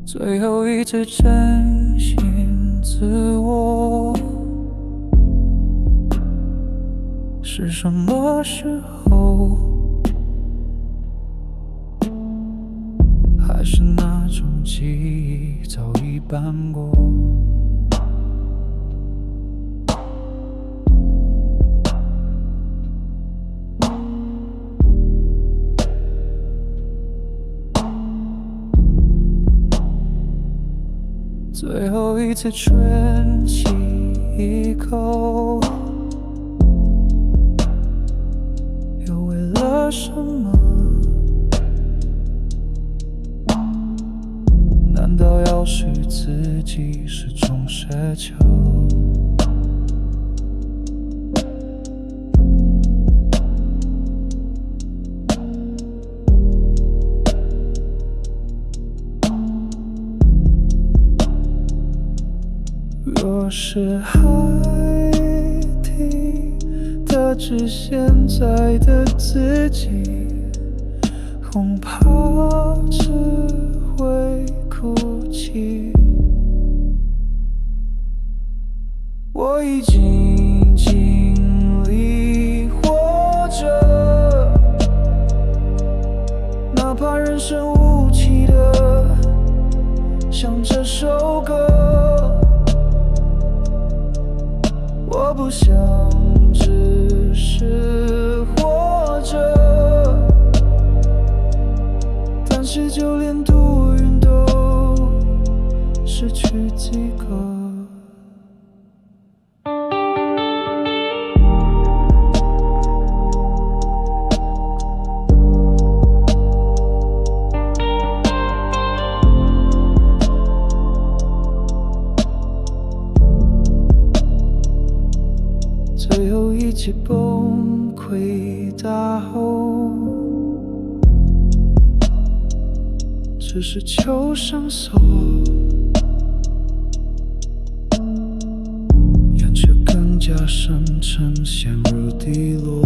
最后一次真心自我，是什么时候？还是那种记忆早已斑驳？最后一次吹气一口，又为了什么？难道要使自己是种奢求？若是海底得知现在的自己，恐怕只会哭泣。我已经尽力活着，哪怕人生无期的像这首歌。我不想只是活着，但是就连读云都失去几个。最后一起崩溃大后，只是求上手，眼却更加深沉，陷入低落。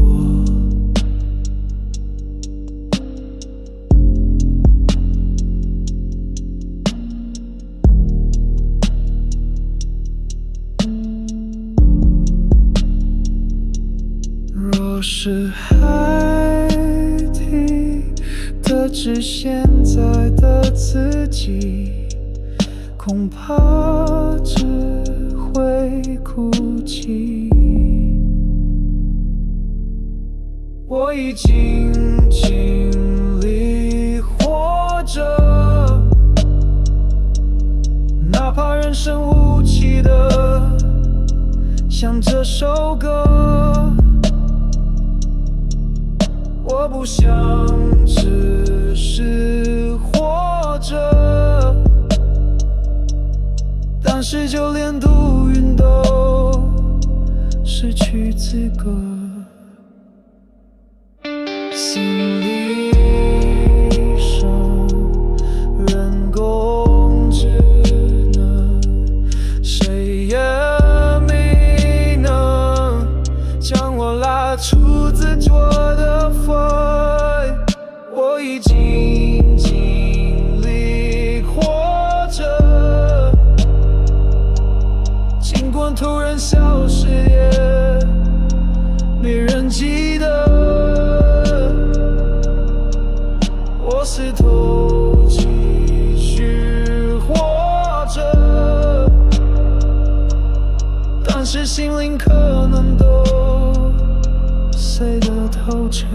若是海底得知现在的自己，恐怕只会哭泣。我已经尽力活着，哪怕人生无期的像这首歌。我不想只是活着，但是就连读云都失去资格。心理医生，人工智能，谁也没能将我拉出自作的风。我已经尽力活着，尽管突然消失也没人记得。我试图继续活着，但是心灵可能都碎得透彻。